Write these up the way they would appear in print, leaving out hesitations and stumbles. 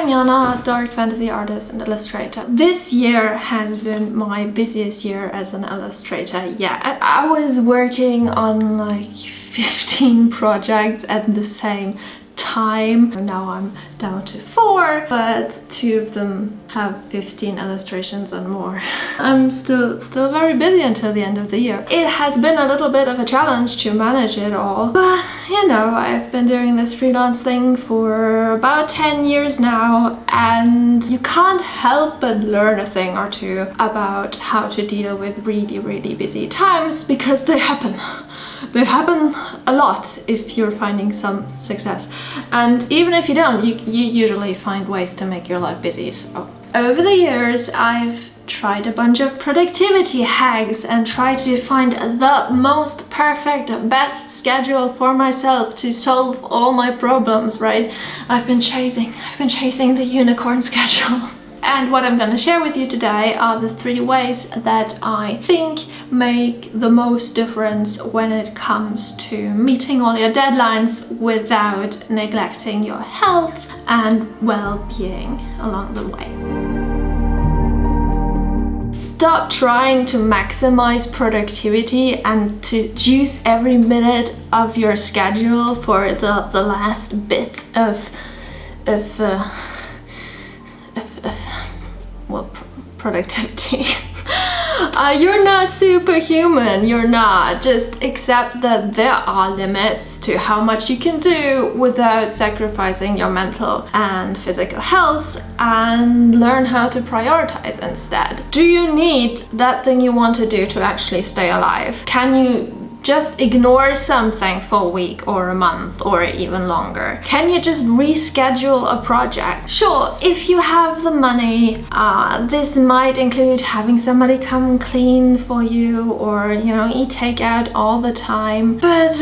I'm Jana, dark fantasy artist and illustrator. This year has been my busiest year as an illustrator. Yeah, I was working on like 15 projects at the same time. Now I'm down to 4, but 2 of them have 15 illustrations and more. I'm still very busy until the end of the year. It has been a little bit of a challenge to manage it all, but you know, I've been doing this freelance thing for about 10 years now, and you can't help but learn a thing or two about how to deal with really busy times, because they happen. They happen a lot if you're finding some success. And even if you don't, you usually find ways to make your life busy. So over the years, I've tried a bunch of productivity hacks and tried to find the most perfect, best schedule for myself to solve all my problems, right? I've been chasing the unicorn schedule. And what I'm going to share with you today are the 3 ways that I think make the most difference when it comes to meeting all your deadlines without neglecting your health and well-being along the way. Stop trying to maximize productivity and to juice every minute of your schedule for the last bit of productivity. You're not superhuman, you're not. Just accept that there are limits to how much you can do without sacrificing your mental and physical health, and learn how to prioritize instead. Do you need that thing you want to do to actually stay alive? Can you just ignore something for a week or a month or even longer? Can you just reschedule a project? Sure, if you have the money, this might include having somebody come clean for you, or you know, eat takeout all the time, but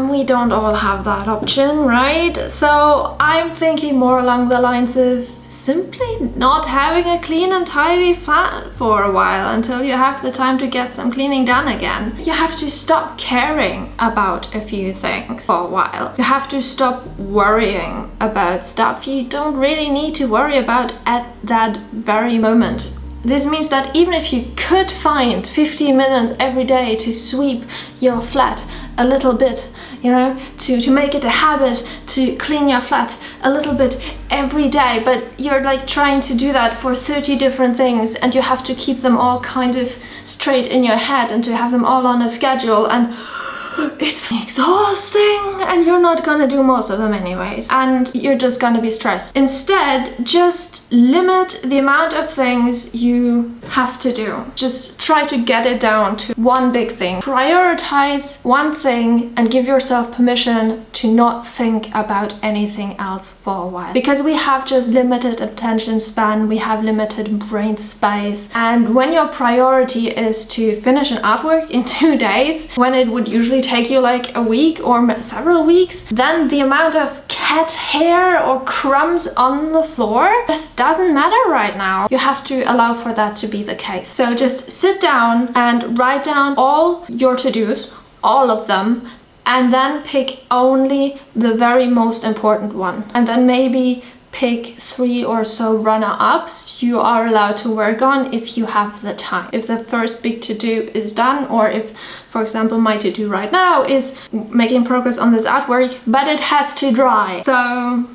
we don't all have that option, right? So I'm thinking more along the lines of simply not having a clean and tidy flat for a while until you have the time to get some cleaning done again. You have to stop caring about a few things for a while. You have to stop worrying about stuff you don't really need to worry about at that very moment. This means that even if you could find 15 minutes every day to sweep your flat a little bit, you know, to make it a habit to clean your flat a little bit every day, but you're like trying to do that for 30 different things, and you have to keep them all kind of straight in your head and to have them all on a schedule, and it's exhausting, and you're not gonna do most of them anyways, and you're just gonna be stressed. Instead, just limit the amount of things you have to do. Just try to get it down to one big thing. Prioritize one thing and give yourself permission to not think about anything else for a while. Because we have just limited attention span, we have limited brain space, and when your priority is to finish an artwork in 2 days, when it would usually take you like a week or several weeks, then the amount of cat hair or crumbs on the floor just doesn't matter right now. You have to allow for that to be the case. So just sit down and write down all your to-dos, all of them, and then pick only the very most important one. And then maybe pick 3 or so runner-ups you are allowed to work on if you have the time. If the first big to-do is done, or if, for example, my to-do right now is making progress on this artwork, but it has to dry, so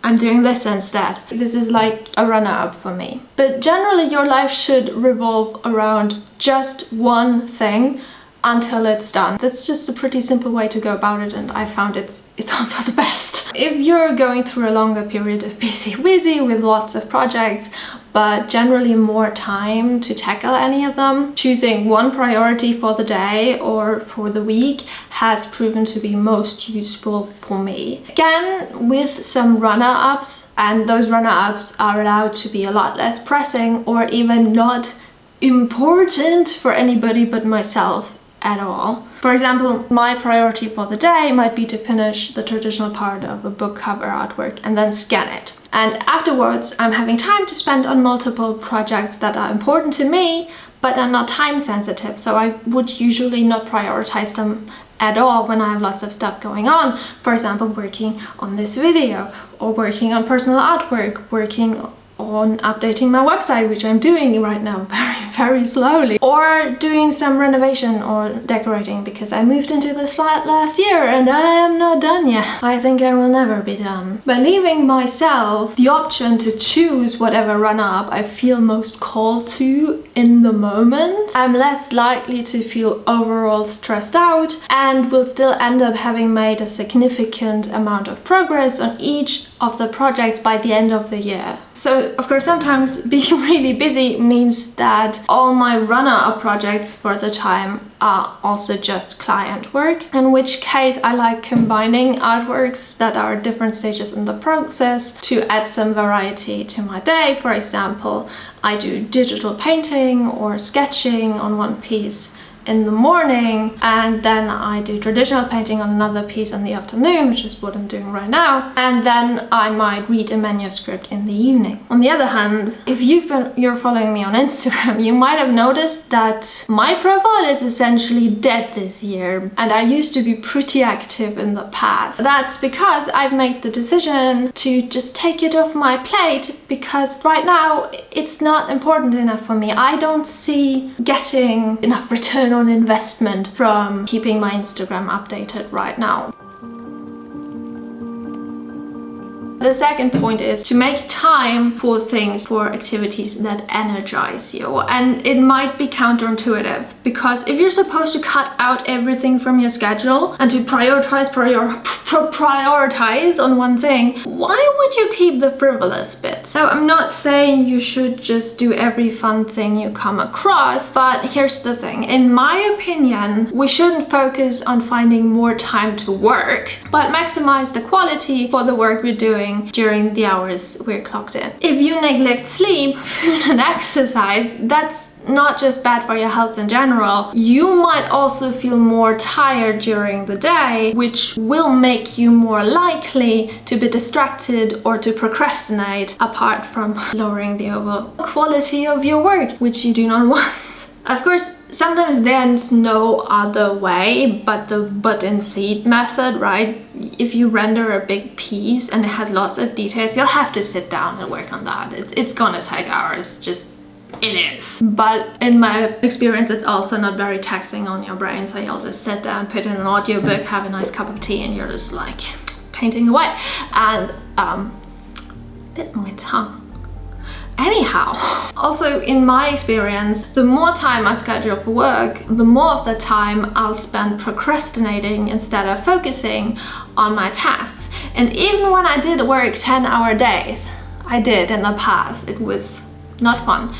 I'm doing this instead. This is like a runner-up for me. But generally your life should revolve around just one thing until it's done. That's just a pretty simple way to go about it, and I found it's also the best. If you're going through a longer period of busy with lots of projects, but generally more time to tackle any of them, choosing one priority for the day or for the week has proven to be most useful for me. Again, with some runner-ups, and those runner-ups are allowed to be a lot less pressing or even not important for anybody but myself at all. For example, my priority for the day might be to finish the traditional part of a book cover artwork and then scan it. And afterwards, I'm having time to spend on multiple projects that are important to me, but are not time sensitive, so I would usually not prioritize them at all when I have lots of stuff going on. For example, working on this video, or working on personal artwork, working on updating my website, which I'm doing right now very slowly, or doing some renovation or decorating, because I moved into this flat last year and I am not done yet. I think I will never be done. By leaving myself the option to choose whatever run-up I feel most called to in the moment, I'm less likely to feel overall stressed out and will still end up having made a significant amount of progress on each of the projects by the end of the year. So of course, sometimes being really busy means that all my runner-up projects for the time are also just client work, in which case I like combining artworks that are at different stages in the process to add some variety to my day. For example, I do digital painting or sketching on one piece in the morning, and then I do traditional painting on another piece in the afternoon, which is what I'm doing right now, and then I might read a manuscript in the evening. On the other hand, if you're following me on Instagram, you might have noticed that my profile is essentially dead this year, and I used to be pretty active in the past. That's because I've made the decision to just take it off my plate, because right now it's not important enough for me. I don't see getting enough return on investment from keeping my Instagram updated right now. The second point is to make time for things, for activities that energize you. And it might be counterintuitive, because if you're supposed to cut out everything from your schedule and to prioritize on one thing, why would you keep the frivolous bits? Now, I'm not saying you should just do every fun thing you come across, but here's the thing. In my opinion, we shouldn't focus on finding more time to work, but maximize the quality for the work we're doing during the hours we're clocked in. If you neglect sleep, food and exercise, that's not just bad for your health in general. You might also feel more tired during the day, which will make you more likely to be distracted or to procrastinate, apart from lowering the overall quality of your work, which you do not want. Of course, sometimes there's no other way but the button seat method, right? If you render a big piece and it has lots of details, you'll have to sit down and work on that. It's gonna take hours, just it is. But in my experience, it's also not very taxing on your brain, so you'll just sit down, put in an audiobook, have a nice cup of tea, and you're just like painting away. And bit my tongue. Anyhow, also in my experience, the more time I schedule for work, the more of the time I'll spend procrastinating instead of focusing on my tasks. And even when I did work 10-hour days, I did in the past, it was not fun.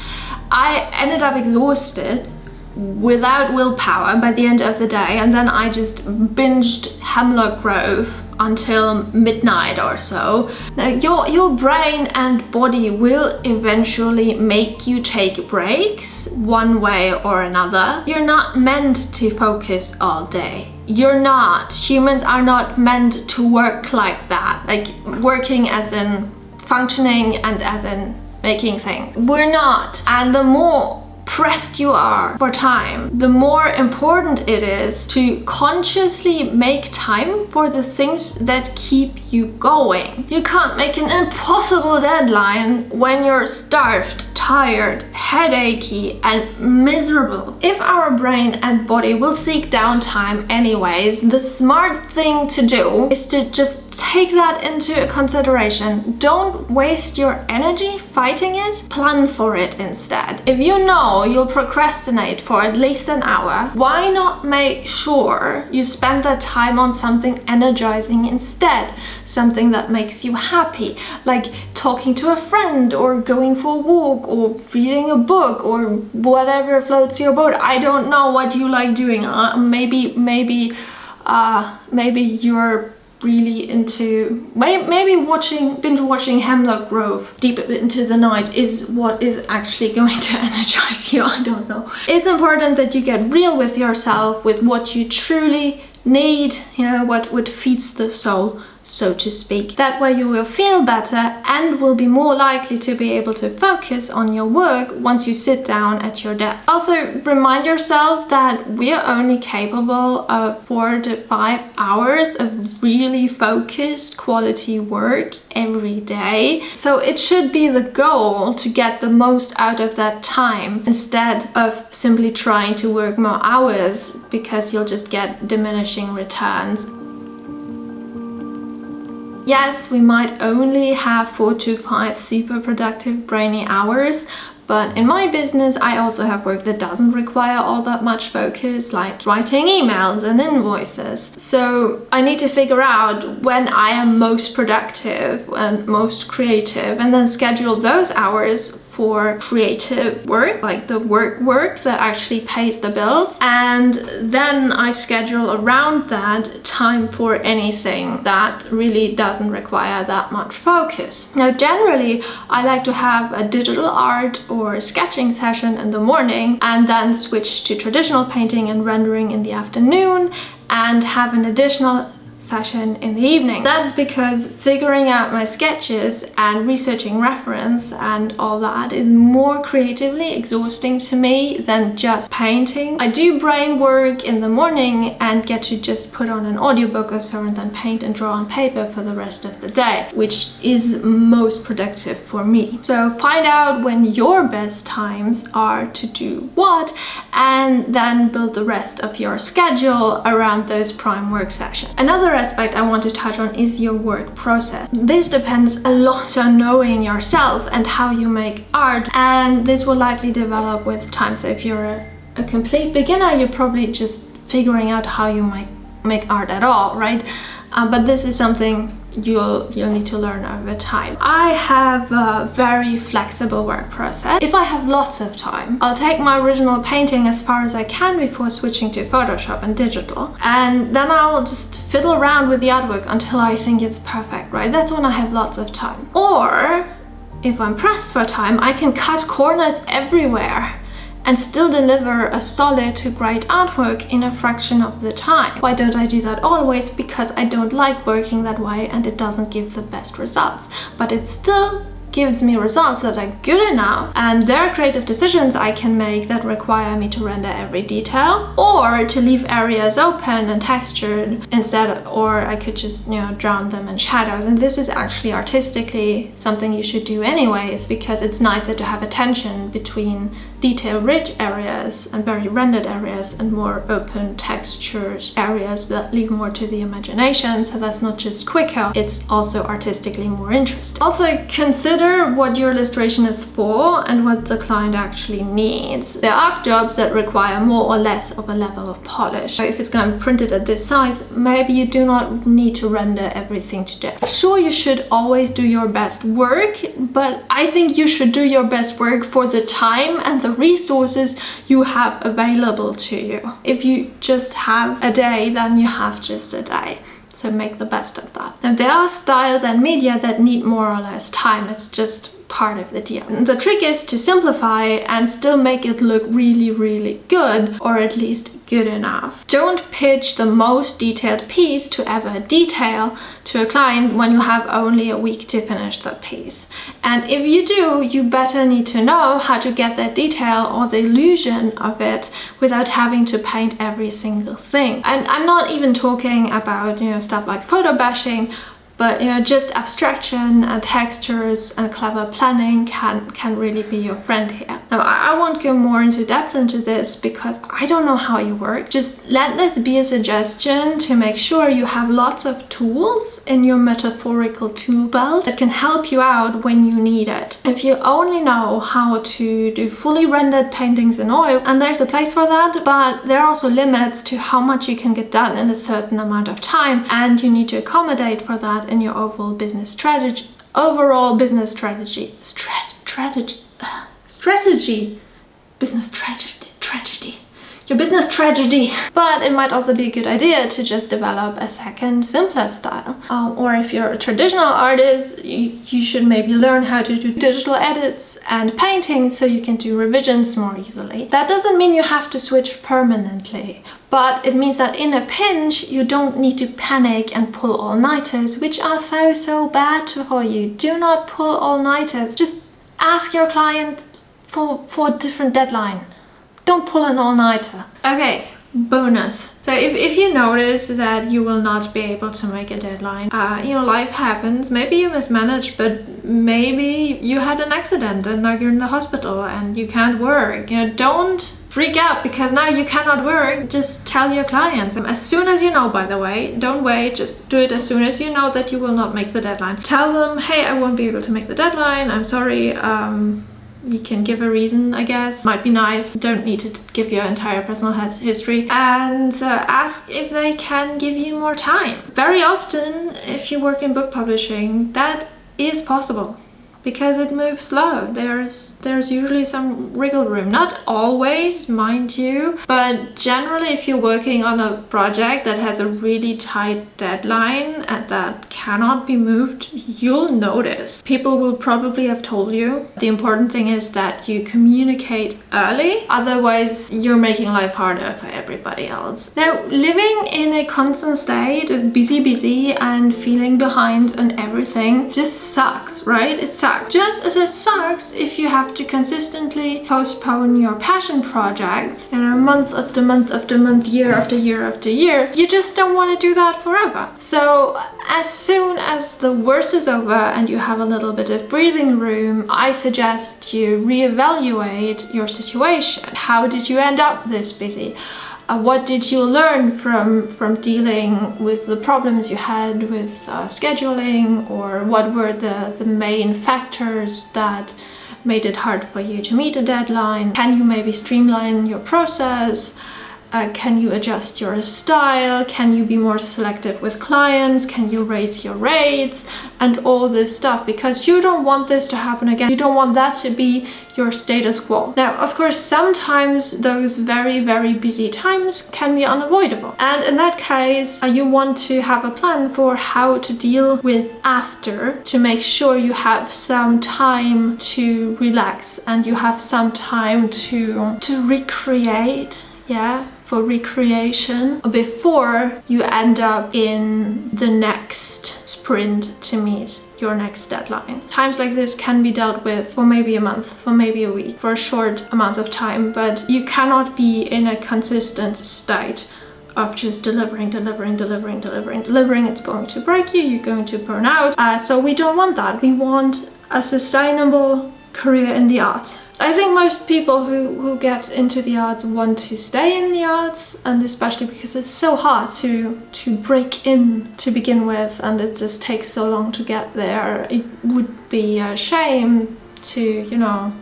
I ended up exhausted without willpower by the end of the day, and then I just binged Hemlock Grove until midnight or so. Now, your brain and body will eventually make you take breaks one way or another. You're not meant to focus all day. You're not. Humans are not meant to work like that, like working as in functioning and as in making things. We're not. And the more pressed you are for time, the more important it is to consciously make time for the things that keep you going. You can't make an impossible deadline when you're starved, tired, headachy, and miserable. If our brain and body will seek downtime anyways, the smart thing to do is to just take that into consideration. Don't waste your energy fighting it, plan for it instead. If you know you'll procrastinate for at least an hour, why not make sure you spend that time on something energizing instead? Something that makes you happy, like talking to a friend or going for a walk or reading a book or whatever floats your boat. I don't know what you like doing. Maybe you're really into maybe binge watching Hemlock Grove deep into the night is what is actually going to energize you. I don't know. It's important that you get real with yourself, with what you truly need, you know, what feeds the soul, so to speak. That way you will feel better and will be more likely to be able to focus on your work once you sit down at your desk. Also, remind yourself that we are only capable of 4 to 5 hours of really focused quality work every day. So it should be the goal to get the most out of that time instead of simply trying to work more hours, because you'll just get diminishing returns. Yes, we might only have 4 to 5 super productive brainy hours, but in my business I also have work that doesn't require all that much focus, like writing emails and invoices. So I need to figure out when I am most productive and most creative, and then schedule those hours for creative work, like the work that actually pays the bills. And then I schedule around that time for anything that really doesn't require that much focus. Now, generally, I like to have a digital art or sketching session in the morning and then switch to traditional painting and rendering in the afternoon and have an additional session in the evening. That's because figuring out my sketches and researching reference and all that is more creatively exhausting to me than just painting. I do brain work in the morning and get to just put on an audiobook or so and then paint and draw on paper for the rest of the day, which is most productive for me. So find out when your best times are to do what, and then build the rest of your schedule around those prime work sessions. Another aspect I want to touch on is your work process. This depends a lot on knowing yourself and how you make art, and this will likely develop with time. So if you're a complete beginner, you're probably just figuring out how you make art at all, right? But this is something you'll need to learn over time. I have a very flexible work process. If I have lots of time, I'll take my original painting as far as I can before switching to Photoshop and digital, and then I'll just fiddle around with the artwork until I think it's perfect, right? That's when I have lots of time. Or if I'm pressed for time, I can cut corners everywhere and still deliver a solid to great artwork in a fraction of the time. Why don't I do that always? Because I don't like working that way and it doesn't give the best results. But it still gives me results that are good enough, and there are creative decisions I can make that require me to render every detail, or to leave areas open and textured instead, or I could just, drown them in shadows. And this is actually artistically something you should do anyways, because it's nicer to have a tension between detail-rich areas and very rendered areas and more open textured areas that leave more to the imagination. So that's not just quicker, it's also artistically more interesting. Also, consider what your illustration is for and what the client actually needs. There are jobs that require more or less of a level of polish. If it's going to be printed at this size, maybe you do not need to render everything to death. Sure, you should always do your best work, but I think you should do your best work for the time and the resources you have available to you. If you just have a day, then you have just a day. So make the best of that. Now, there are styles and media that need more or less time. It's just part of the deal. The trick is to simplify and still make it look really, really good, or at least good enough. Don't pitch the most detailed piece to ever detail to a client when you have only a week to finish the piece. And if you do, you better need to know how to get that detail or the illusion of it without having to paint every single thing. And I'm not even talking about, stuff like photo bashing, but just abstraction and textures and clever planning can really be your friend here. Now, I won't go more into depth into this because I don't know how you work. Just let this be a suggestion to make sure you have lots of tools in your metaphorical tool belt that can help you out when you need it. If you only know how to do fully rendered paintings in oil, and there's a place for that, but there are also limits to how much you can get done in a certain amount of time, and you need to accommodate for that in your overall business strategy. your business tragedy. But it might also be a good idea to just develop a second, simpler style. Or if you're a traditional artist, you should maybe learn how to do digital edits and painting so you can do revisions more easily. That doesn't mean you have to switch permanently, but it means that in a pinch, you don't need to panic and pull all-nighters, which are so bad for you. Do not pull all-nighters. Just ask your client for a different deadline. Don't pull an all-nighter. Okay, bonus. So if you notice that you will not be able to make a deadline, life happens. Maybe you mismanaged, but maybe you had an accident and now you're in the hospital and you can't work. Don't freak out because now you cannot work. Just tell your clients as soon as you know, by the way. Don't wait, just do it as soon as you know that you will not make the deadline. Tell them, hey, I won't be able to make the deadline. I'm sorry. You can give a reason, I guess. Might be nice. Don't need to give your entire personal history. And ask if they can give you more time. Very often, if you work in book publishing, that is possible because it moves slow. There's usually some wriggle room. Not always, mind you, but generally if you're working on a project that has a really tight deadline and that cannot be moved, you'll notice. People will probably have told you. The important thing is that you communicate early, otherwise you're making life harder for everybody else. Now, living in a constant state of busy and feeling behind on everything just sucks, right? It sucks. Just as it sucks if you have to consistently postpone your passion projects, month after month after month, year after year after year. You just don't want to do that forever. So as soon as the worst is over and you have a little bit of breathing room, I suggest you reevaluate your situation. How did you end up this busy? What did you learn from dealing with the problems you had with scheduling, or what were the main factors that made it hard for you to meet a deadline? Can you maybe streamline your process? Can you adjust your style? Can you be more selective with clients? Can you raise your rates? And all this stuff, because you don't want this to happen again. You don't want that to be your status quo. Now, of course, sometimes those very busy times can be unavoidable. And in that case, you want to have a plan for how to deal with after, to make sure you have some time to relax and you have some time to recreate, for recreation before you end up in the next sprint to meet your next deadline. Times like this can be dealt with for maybe a month, for maybe a week, for a short amount of time, but you cannot be in a consistent state of just delivering. It's going to break you, you're going to burn out. So we don't want that. We want a sustainable career in the arts. I think most people who get into the arts want to stay in the arts, and especially because it's so hard to break in to begin with, and it just takes so long to get there. It would be a shame to,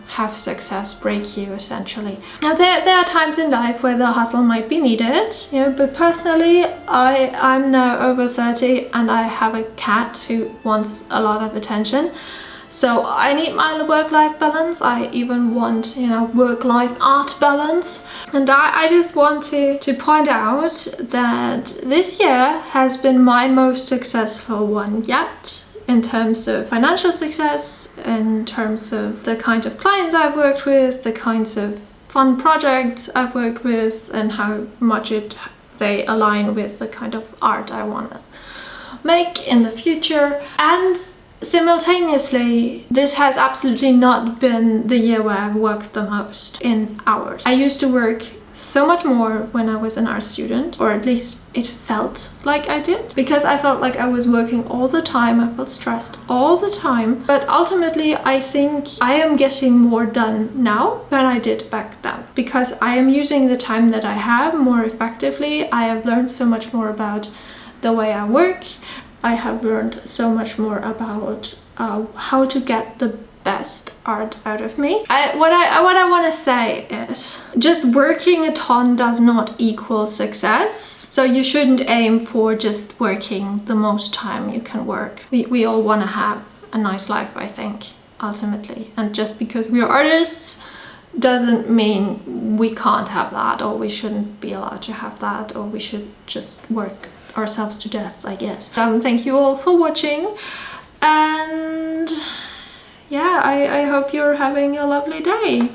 have success break you, essentially. Now, there are times in life where the hustle might be needed, but personally, I'm now over 30 and I have a cat who wants a lot of attention. So I need my work-life balance. I even want, work-life art balance. And I just want to point out that this year has been my most successful one yet, in terms of financial success, in terms of the kind of clients I've worked with, the kinds of fun projects I've worked with, and how much they align with the kind of art I want to make in the future. And simultaneously, this has absolutely not been the year where I've worked the most in hours. I used to work so much more when I was an art student, or at least it felt like I did, because I felt like I was working all the time. I felt stressed all the time. But ultimately, I think I am getting more done now than I did back then, because I am using the time that I have more effectively. I have learned so much more about the way I work. I have learned so much more about how to get the best art out of me. What I want to say is, just working a ton does not equal success. So you shouldn't aim for just working the most time you can work. We all want to have a nice life, I think, ultimately. And just because we are artists doesn't mean we can't have that, or we shouldn't be allowed to have that, or we should just work ourselves to death, I guess. Thank you all for watching, and yeah, I hope you're having a lovely day.